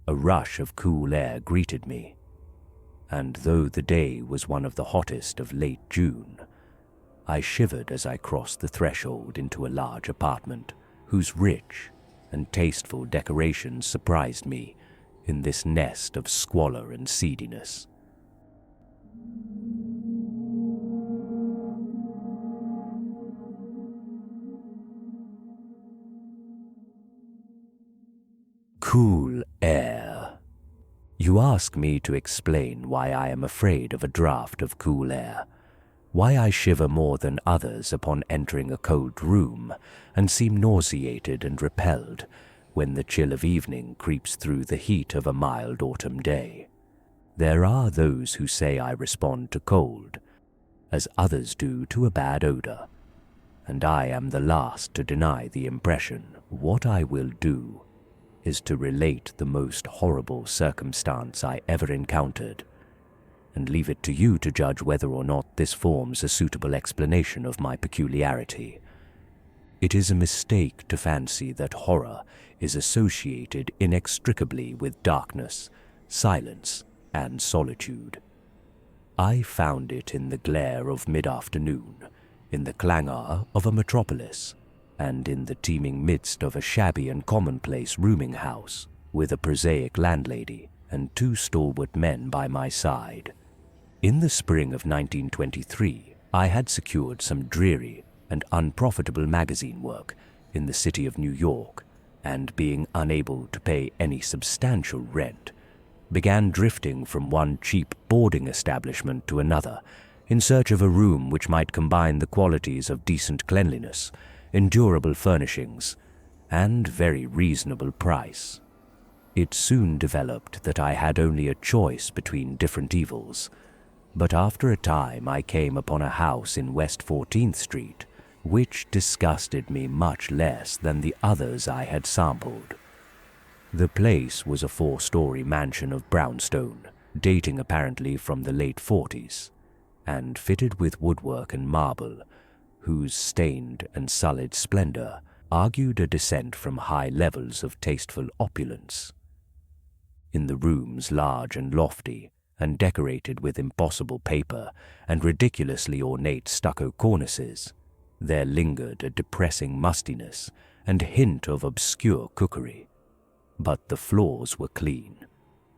A rush of cool air greeted me, and though the day was one of the hottest of late June, I shivered as I crossed the threshold into a large apartment whose rich and tasteful decorations surprised me in this nest of squalor and seediness. Cool air. You ask me to explain why I am afraid of a draught of cool air, why I shiver more than others upon entering a cold room and seem nauseated and repelled when the chill of evening creeps through the heat of a mild autumn day. There are those who say I respond to cold, as others do to a bad odor, and I am the last to deny the impression. What I will do is to relate the most horrible circumstance I ever encountered, and leave it to you to judge whether or not this forms a suitable explanation of my peculiarity. It is a mistake to fancy that horror is associated inextricably with darkness, silence, and solitude. I found it in the glare of mid-afternoon, in the clangor of a metropolis, and in the teeming midst of a shabby and commonplace rooming house with a prosaic landlady and two stalwart men by my side. In the spring of 1923, I had secured some dreary and unprofitable magazine work in the city of New York, and being unable to pay any substantial rent, began drifting from one cheap boarding establishment to another in search of a room which might combine the qualities of decent cleanliness, endurable furnishings, and very reasonable price. It soon developed that I had only a choice between different evils, but after a time I came upon a house in West 14th Street, which disgusted me much less than the others I had sampled. The place was a 4-story mansion of brownstone, dating apparently from the late 40s, and fitted with woodwork and marble, whose stained and sullied splendor argued a descent from high levels of tasteful opulence. In the rooms large and lofty, and decorated with impossible paper and ridiculously ornate stucco cornices, there lingered a depressing mustiness and hint of obscure cookery. But the floors were clean,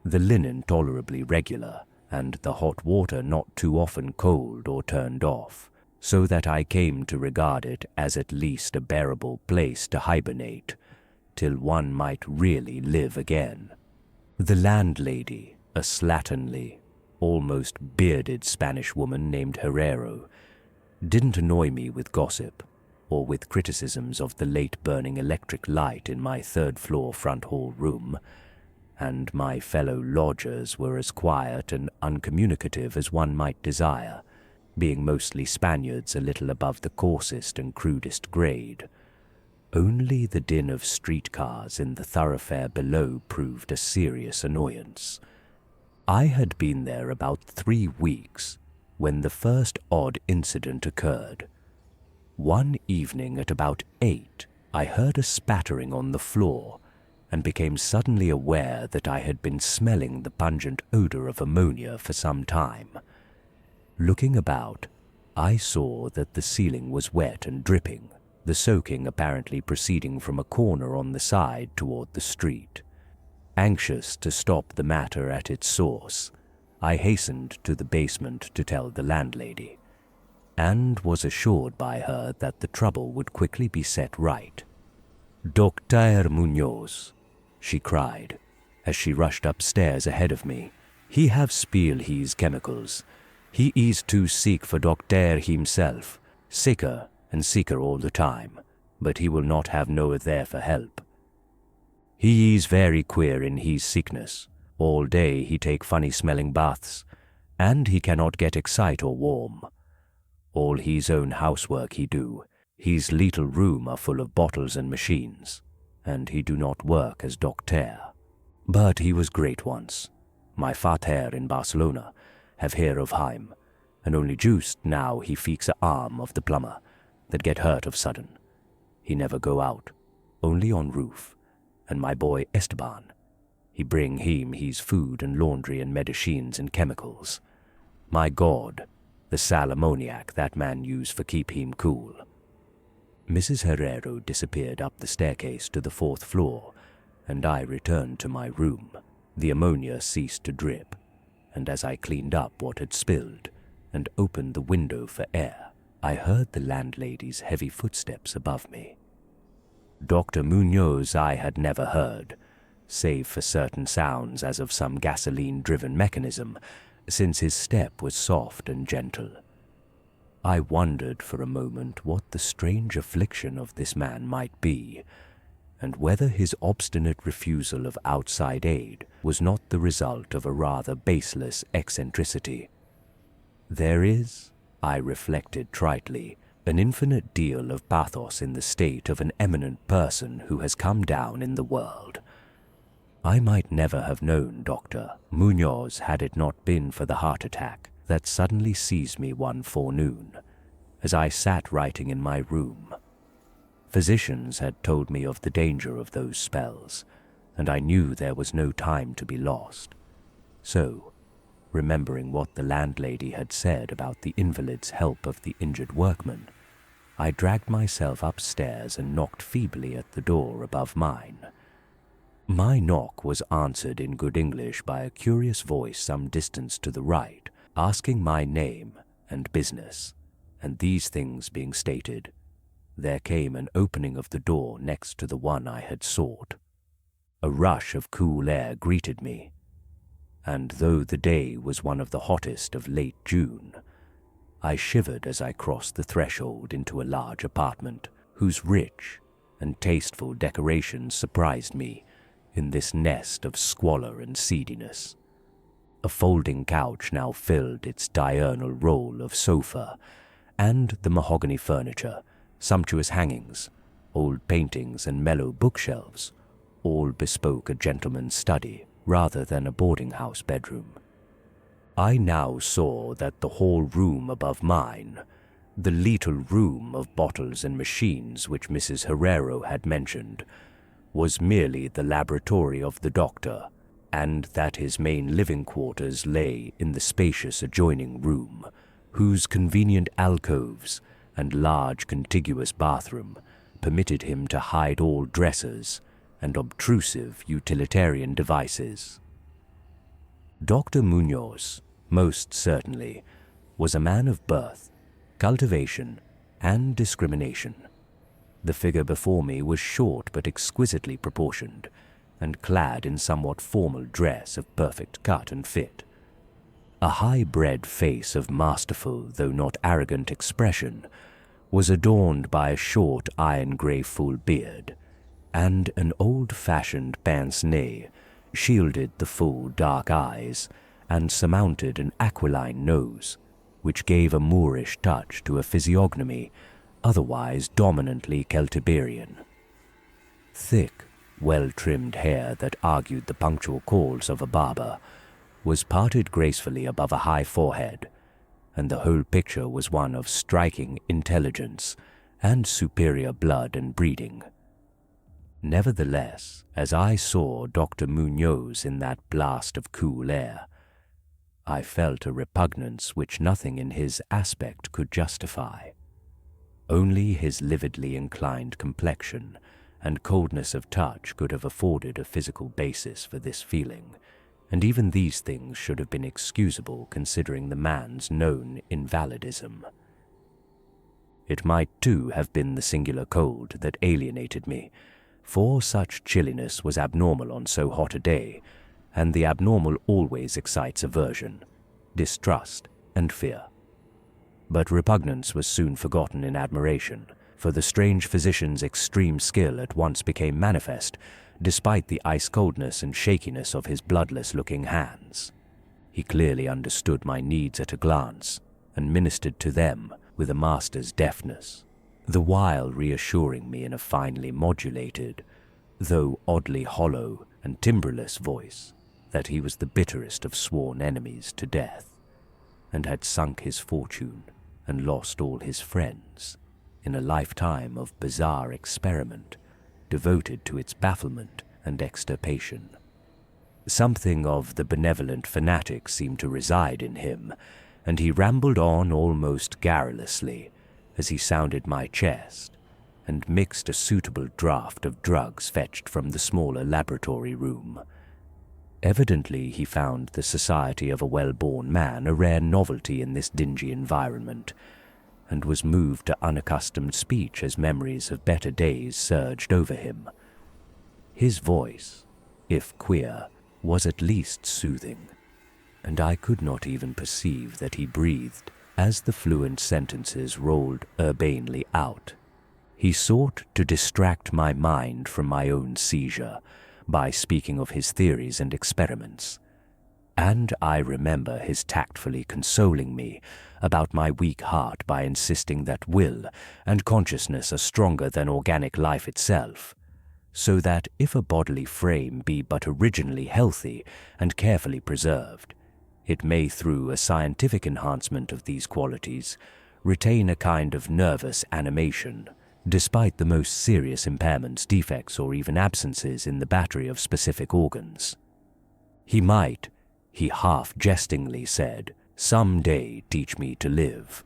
the linen tolerably regular, and the hot water not too often cold or turned off, so that I came to regard it as at least a bearable place to hibernate, till one might really live again. The landlady, a slatternly, almost bearded Spanish woman named Herrero, didn't annoy me with gossip or with criticisms of the late burning electric light in my third-floor front hall room, and my fellow lodgers were as quiet and uncommunicative as one might desire, being mostly Spaniards a little above the coarsest and crudest grade. Only the din of streetcars in the thoroughfare below proved a serious annoyance. I had been there about 3 weeks when the first odd incident occurred. One evening at about 8, I heard a spattering on the floor and became suddenly aware that I had been smelling the pungent odor of ammonia for some time. Looking about, I saw that the ceiling was wet and dripping, the soaking apparently proceeding from a corner on the side toward the street. Anxious to stop the matter at its source, I hastened to the basement to tell the landlady, and was assured by her that the trouble would quickly be set right. "Doctor Munoz," she cried, as she rushed upstairs ahead of me. "He have spill his chemicals. He is too sick for doctor himself, sicker and sicker all the time, but he will not have no there for help. He is very queer in his sickness. All day he take funny-smelling baths, and he cannot get excite or warm. All his own housework he do. His little room are full of bottles and machines, and he do not work as doctor. But he was great once. My vater in Barcelona have hear of him, and only just now he fix a arm of the plumber that get hurt of sudden. He never go out, only on roof, and my boy Esteban, He bring him his food and laundry and medicines and chemicals. My God, the sal ammoniac that man use for keep him cool. Mrs. Herrero disappeared up the staircase to the 4th floor, and I returned to my room. The ammonia ceased to drip, and as I cleaned up what had spilled and opened the window for air, I heard the landlady's heavy footsteps above me. Dr. Munoz I had never heard, save for certain sounds as of some gasoline-driven mechanism, since his step was soft and gentle. I wondered for a moment what the strange affliction of this man might be, and whether his obstinate refusal of outside aid was not the result of a rather baseless eccentricity. There is, I reflected tritely, an infinite deal of pathos in the state of an eminent person who has come down in the world. I might never have known Dr. Munoz had it not been for the heart attack that suddenly seized me one forenoon, as I sat writing in my room. Physicians had told me of the danger of those spells, and I knew there was no time to be lost. So, remembering what the landlady had said about the invalid's help of the injured workman, I dragged myself upstairs and knocked feebly at the door above mine. My knock was answered in good English by a curious voice some distance to the right, asking my name and business, and these things being stated, there came an opening of the door next to the one I had sought. A rush of cool air greeted me, and though the day was one of the hottest of late June, I shivered as I crossed the threshold into a large apartment whose rich and tasteful decorations surprised me in this nest of squalor and seediness. A folding couch now filled its diurnal role of sofa, and the mahogany furniture, sumptuous hangings, old paintings and mellow bookshelves, all bespoke a gentleman's study rather than a boarding-house bedroom. I now saw that the hall room above mine, the little room of bottles and machines which Mrs. Herrero had mentioned, was merely the laboratory of the doctor, and that his main living quarters lay in the spacious adjoining room, whose convenient alcoves and large contiguous bathroom permitted him to hide all dressers and obtrusive utilitarian devices. Dr. Munoz, most certainly, was a man of birth, cultivation, and discrimination. The figure before me was short but exquisitely proportioned, and clad in somewhat formal dress of perfect cut and fit. A high-bred face of masterful, though not arrogant expression, was adorned by a short iron-grey full beard, and an old-fashioned pince-nez shielded the full dark eyes and surmounted an aquiline nose, which gave a Moorish touch to a physiognomy otherwise dominantly Celtiberian. Thick, well-trimmed hair that argued the punctual calls of a barber was parted gracefully above a high forehead, and the whole picture was one of striking intelligence and superior blood and breeding. Nevertheless, as I saw Dr. Munoz in that blast of cool air, I felt a repugnance which nothing in his aspect could justify. Only his lividly inclined complexion and coldness of touch could have afforded a physical basis for this feeling, and even these things should have been excusable considering the man's known invalidism. It might, too, have been the singular cold that alienated me, for such chilliness was abnormal on so hot a day, and the abnormal always excites aversion, distrust, and fear. But repugnance was soon forgotten in admiration, for the strange physician's extreme skill at once became manifest, despite the ice-coldness and shakiness of his bloodless-looking hands. He clearly understood my needs at a glance, and ministered to them with a master's deftness, the while reassuring me in a finely modulated, though oddly hollow and timbreless voice, that he was the bitterest of sworn enemies to death, and had sunk his fortune and lost all his friends in a lifetime of bizarre experiment devoted to its bafflement and extirpation. Something of the benevolent fanatic seemed to reside in him, and he rambled on almost garrulously as he sounded my chest and mixed a suitable draught of drugs fetched from the smaller laboratory room. Evidently he found the society of a well-born man a rare novelty in this dingy environment, and was moved to unaccustomed speech as memories of better days surged over him. His voice, if queer, was at least soothing, and I could not even perceive that he breathed as the fluent sentences rolled urbanely out. He sought to distract my mind from my own seizure by speaking of his theories and experiments, and I remember his tactfully consoling me about my weak heart by insisting that will and consciousness are stronger than organic life itself, so that if a bodily frame be but originally healthy and carefully preserved, it may, through a scientific enhancement of these qualities, retain a kind of nervous animation, despite the most serious impairments, defects, or even absences in the battery of specific organs. He might, he half-jestingly said, some day teach me to live,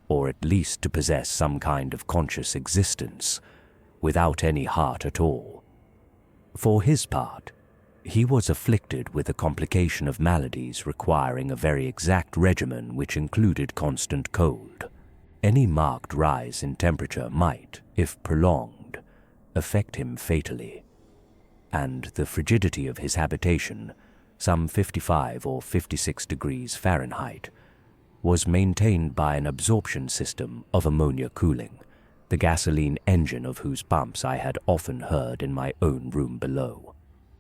or at least to possess some kind of conscious existence, without any heart at all. For his part, he was afflicted with a complication of maladies requiring a very exact regimen which included constant cold. Any marked rise in temperature might, if prolonged, affect him fatally, and the frigidity of his habitation, some 55 or 56 degrees Fahrenheit, was maintained by an absorption system of ammonia cooling, the gasoline engine of whose pumps I had often heard in my own room below.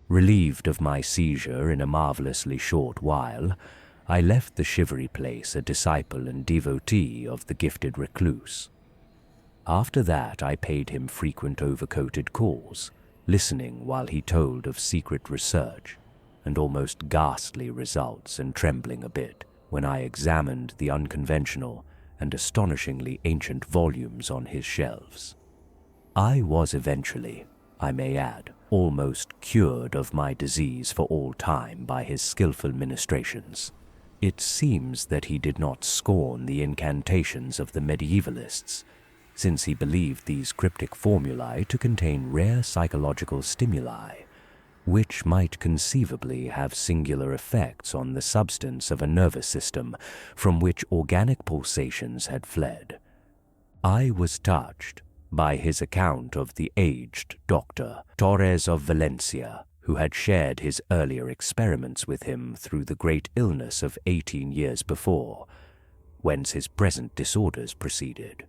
Relieved of my seizure in a marvelously short while, I left the shivery place a disciple and devotee of the gifted recluse. After that I paid him frequent overcoated calls, listening while he told of secret research and almost ghastly results, and trembling a bit when I examined the unconventional and astonishingly ancient volumes on his shelves. I was eventually, I may add, almost cured of my disease for all time by his skillful ministrations. It seems that he did not scorn the incantations of the medievalists, since he believed these cryptic formulae to contain rare psychological stimuli, which might conceivably have singular effects on the substance of a nervous system from which organic pulsations had fled. I was touched by his account of the aged Dr. Torres of Valencia, who had shared his earlier experiments with him through the great illness of 18 years before, whence his present disorders proceeded.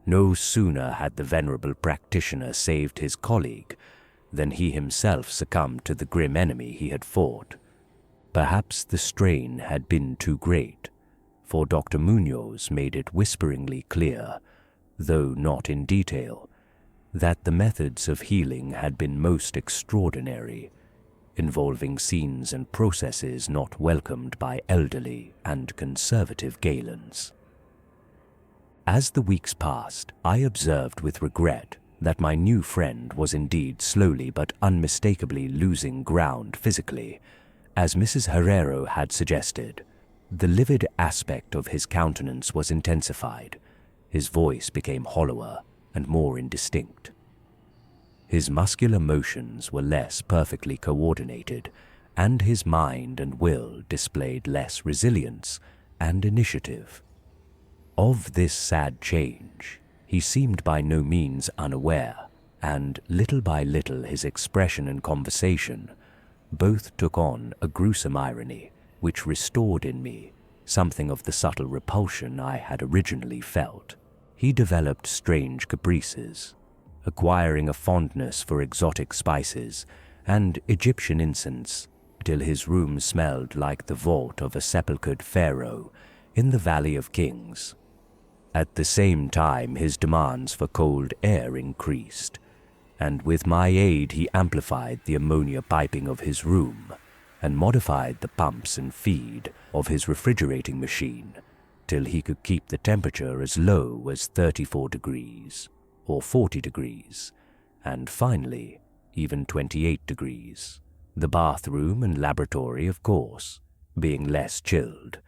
No sooner had the venerable practitioner saved his colleague than he himself succumbed to the grim enemy he had fought. Perhaps the strain had been too great, for Dr. Munoz made it whisperingly clear, though not in detail, that the methods of healing had been most extraordinary, involving scenes and processes not welcomed by elderly and conservative Galens. As the weeks passed, I observed with regret that my new friend was indeed slowly but unmistakably losing ground physically, as Mrs. Herrero had suggested. The livid aspect of his countenance was intensified, his voice became hollower and more indistinct. His muscular motions were less perfectly coordinated, and his mind and will displayed less resilience and initiative. Of this sad change, he seemed by no means unaware, and little by little his expression and conversation both took on a gruesome irony which restored in me something of the subtle repulsion I had originally felt. He developed strange caprices, acquiring a fondness for exotic spices and Egyptian incense, till his room smelled like the vault of a sepulchred pharaoh in the Valley of Kings. At the same time his demands for cold air increased, and with my aid he amplified the ammonia piping of his room and modified the pumps and feed of his refrigerating machine till he could keep the temperature as low as 34 degrees or 40 degrees, and finally even 28 degrees. The bathroom and laboratory, of course, being less chilled,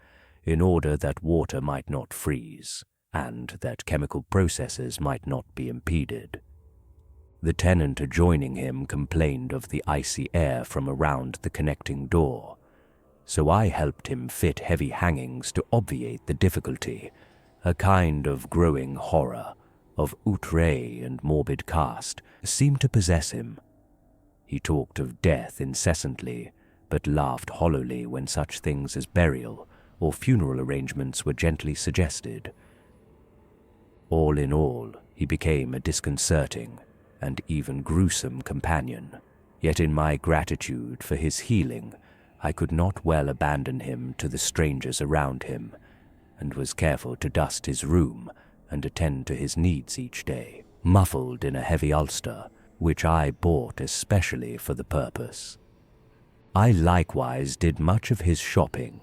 in order that water might not freeze, and that chemical processes might not be impeded. The tenant adjoining him complained of the icy air from around the connecting door, so I helped him fit heavy hangings to obviate the difficulty. A kind of growing horror of outre and morbid cast seemed to possess him. He talked of death incessantly, but laughed hollowly when such things as burial or funeral arrangements were gently suggested. All in all, he became a disconcerting and even gruesome companion, yet in my gratitude for his healing, I could not well abandon him to the strangers around him, and was careful to dust his room and attend to his needs each day, muffled in a heavy ulster, which I bought especially for the purpose. I likewise did much of his shopping,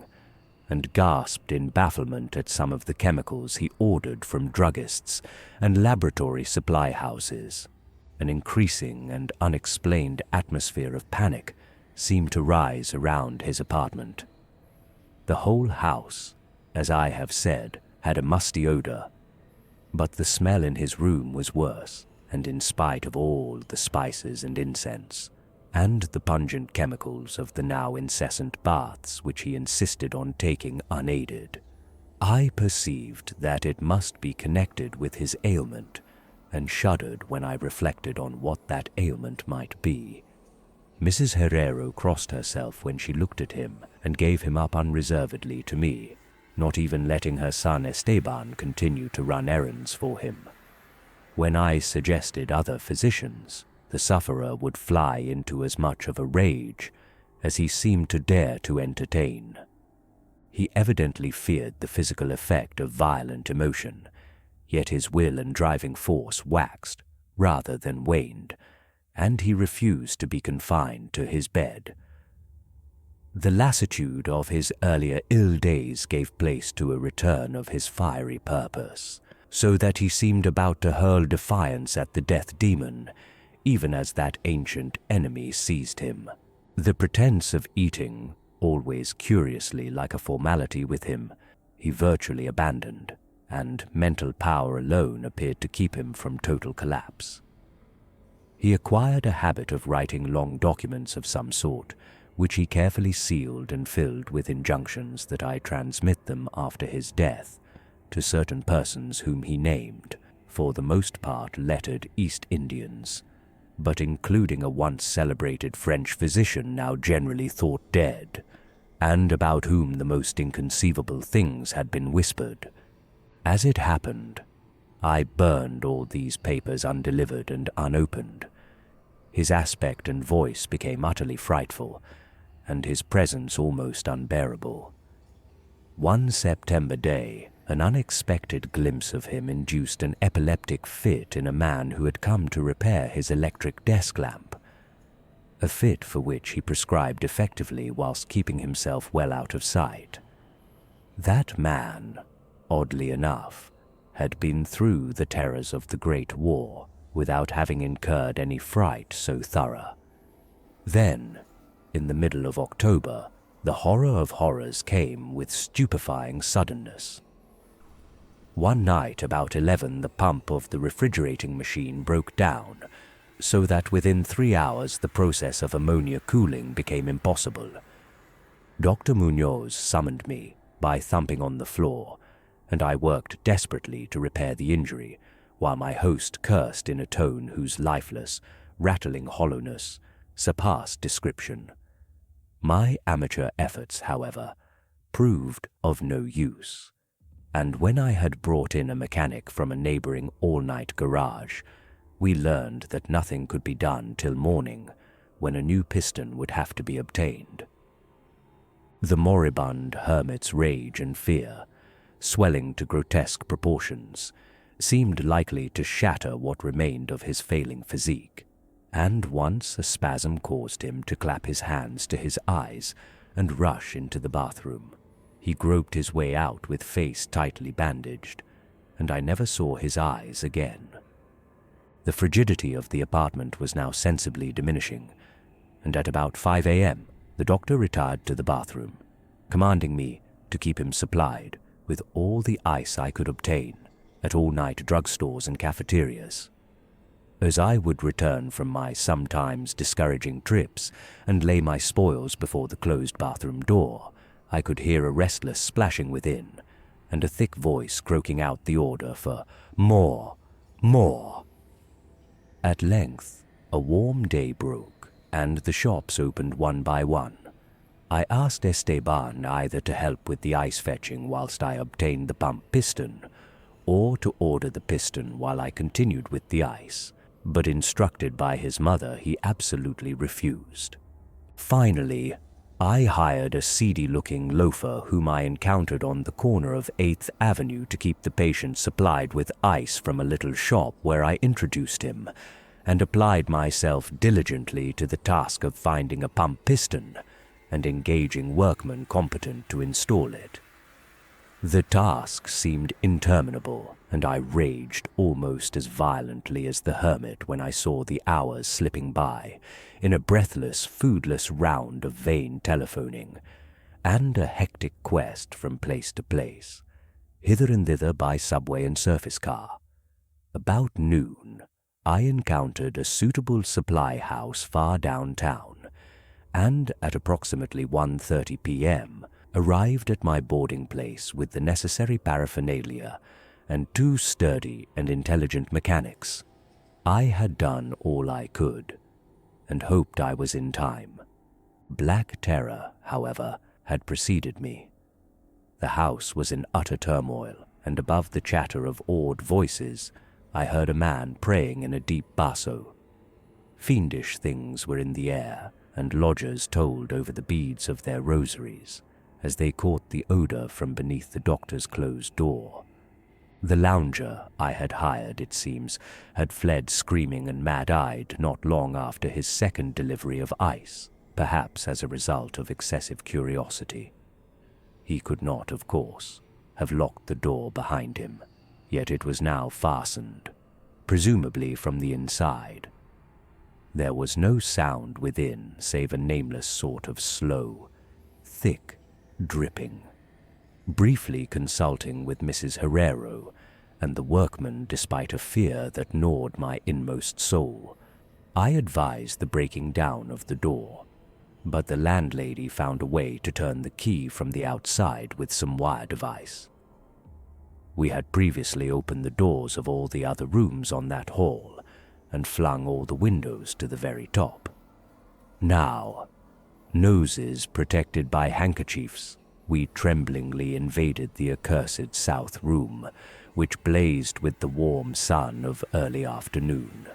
and gasped in bafflement at some of the chemicals he ordered from druggists and laboratory supply houses. An increasing and unexplained atmosphere of panic seemed to rise around his apartment. The whole house, as I have said, had a musty odor, but the smell in his room was worse, and in spite of all the spices and incense, and the pungent chemicals of the now incessant baths which he insisted on taking unaided, I perceived that it must be connected with his ailment, and shuddered when I reflected on what that ailment might be. Mrs. Herrero crossed herself when she looked at him, and gave him up unreservedly to me, not even letting her son Esteban continue to run errands for him. When I suggested other physicians, the sufferer would fly into as much of a rage as he seemed to dare to entertain. He evidently feared the physical effect of violent emotion, yet his will and driving force waxed rather than waned, and he refused to be confined to his bed. The lassitude of his earlier ill days gave place to a return of his fiery purpose, so that he seemed about to hurl defiance at the death demon, even as that ancient enemy seized him. The pretense of eating, always curiously like a formality with him, he virtually abandoned, and mental power alone appeared to keep him from total collapse. He acquired a habit of writing long documents of some sort, which he carefully sealed and filled with injunctions that I transmit them after his death to certain persons whom he named, for the most part lettered East Indians, but including a once celebrated French physician now generally thought dead, and about whom the most inconceivable things had been whispered. As it happened, I burned all these papers undelivered and unopened. His aspect and voice became utterly frightful, and his presence almost unbearable. One September day, an unexpected glimpse of him induced an epileptic fit in a man who had come to repair his electric desk lamp, a fit for which he prescribed effectively whilst keeping himself well out of sight. That man, oddly enough, had been through the terrors of the Great War without having incurred any fright so thorough. Then, in the middle of October, the horror of horrors came with stupefying suddenness. One night about 11, the pump of the refrigerating machine broke down, so that within 3 hours the process of ammonia cooling became impossible. Dr. Munoz summoned me by thumping on the floor, and I worked desperately to repair the injury, while my host cursed in a tone whose lifeless, rattling hollowness surpassed description. My amateur efforts, however, proved of no use, and when I had brought in a mechanic from a neighboring all-night garage, we learned that nothing could be done till morning, when a new piston would have to be obtained. The moribund hermit's rage and fear, swelling to grotesque proportions, seemed likely to shatter what remained of his failing physique, and once a spasm caused him to clap his hands to his eyes and rush into the bathroom. He groped his way out with face tightly bandaged, and I never saw his eyes again. The frigidity of the apartment was now sensibly diminishing, and at about 5 a.m., the doctor retired to the bathroom, commanding me to keep him supplied with all the ice I could obtain at all-night drugstores and cafeterias. As I would return from my sometimes discouraging trips and lay my spoils before the closed bathroom door, I could hear a restless splashing within and a thick voice croaking out the order for more, more. At length, a warm day broke, and the shops opened one by one. I asked Esteban either to help with the ice fetching whilst I obtained the pump piston, or to order the piston while I continued with the ice, but instructed by his mother, he absolutely refused. Finally, I hired a seedy-looking loafer whom I encountered on the corner of 8th Avenue to keep the patient supplied with ice from a little shop where I introduced him, and applied myself diligently to the task of finding a pump piston and engaging workmen competent to install it. The task seemed interminable, and I raged almost as violently as the hermit when I saw the hours slipping by in a breathless, foodless round of vain telephoning and a hectic quest from place to place, hither and thither by subway and surface car. About noon, I encountered a suitable supply house far downtown, and at approximately 1:30 p.m., arrived at my boarding place with the necessary paraphernalia and 2 sturdy and intelligent mechanics. I had done all I could, and hoped I was in time. Black terror, however, had preceded me. The house was in utter turmoil, and above the chatter of awed voices, I heard a man praying in a deep basso. Fiendish things were in the air, and lodgers told over the beads of their rosaries as they caught the odor from beneath the doctor's closed door. The lounger I had hired, it seems, had fled screaming and mad-eyed not long after his second delivery of ice, perhaps as a result of excessive curiosity. He could not, of course, have locked the door behind him, yet it was now fastened, presumably from the inside. There was no sound within save a nameless sort of slow, thick dripping. Briefly consulting with Mrs. Herrero and the workman despite a fear that gnawed my inmost soul, I advised the breaking down of the door, but the landlady found a way to turn the key from the outside with some wire device. We had previously opened the doors of all the other rooms on that hall and flung all the windows to the very top. Now, noses protected by handkerchiefs, we tremblingly invaded the accursed south room, which blazed with the warm sun of early afternoon.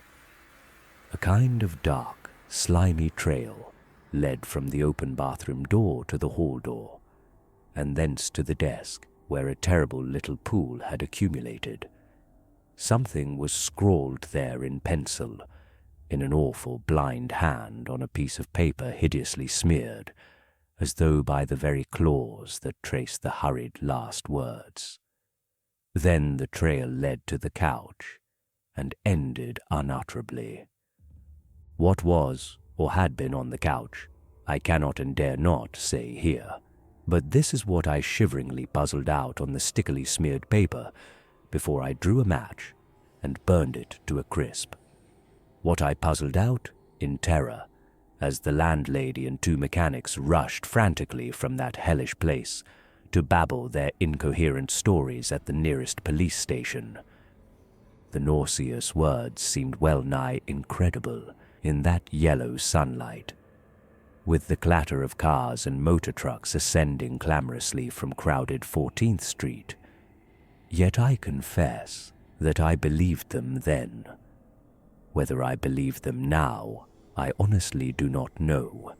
A kind of dark, slimy trail led from the open bathroom door to the hall door, and thence to the desk where a terrible little pool had accumulated. Something was scrawled there in pencil, in an awful blind hand on a piece of paper hideously smeared, as though by the very claws that traced the hurried last words. Then the trail led to the couch, and ended unutterably. What was, or had been on the couch, I cannot and dare not say here, but this is what I shiveringly puzzled out on the stickily smeared paper before I drew a match and burned it to a crisp. What I puzzled out in terror, as the landlady and 2 mechanics rushed frantically from that hellish place to babble their incoherent stories at the nearest police station. The nauseous words seemed well-nigh incredible in that yellow sunlight, with the clatter of cars and motor trucks ascending clamorously from crowded 14th Street. Yet I confess that I believed them then. Whether I believe them now, I honestly do not know.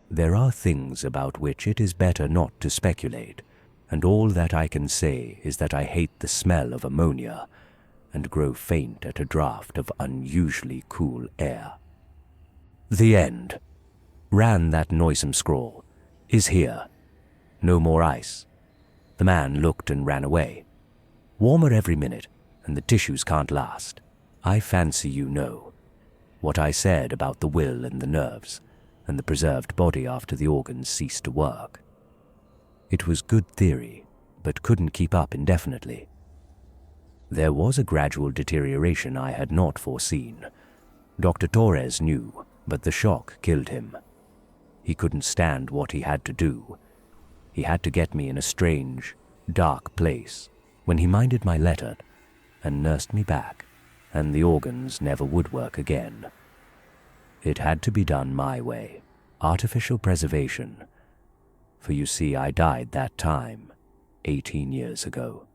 There are things about which it is better not to speculate, and all that I can say is that I hate the smell of ammonia and grow faint at a draught of unusually cool air. The end, ran that noisome scrawl, is here. No more ice. The man looked and ran away. Warmer every minute, and the tissues can't last. I fancy you know what I said about the will and the nerves, and the preserved body after the organs ceased to work. It was good theory, but couldn't keep up indefinitely. There was a gradual deterioration I had not foreseen. Dr. Torres knew, but the shock killed him. He couldn't stand what he had to do. He had to get me in a strange, dark place when he minded my letter and nursed me back, and the organs never would work again. It had to be done my way, artificial preservation. For you see, I died that time, 18 years ago.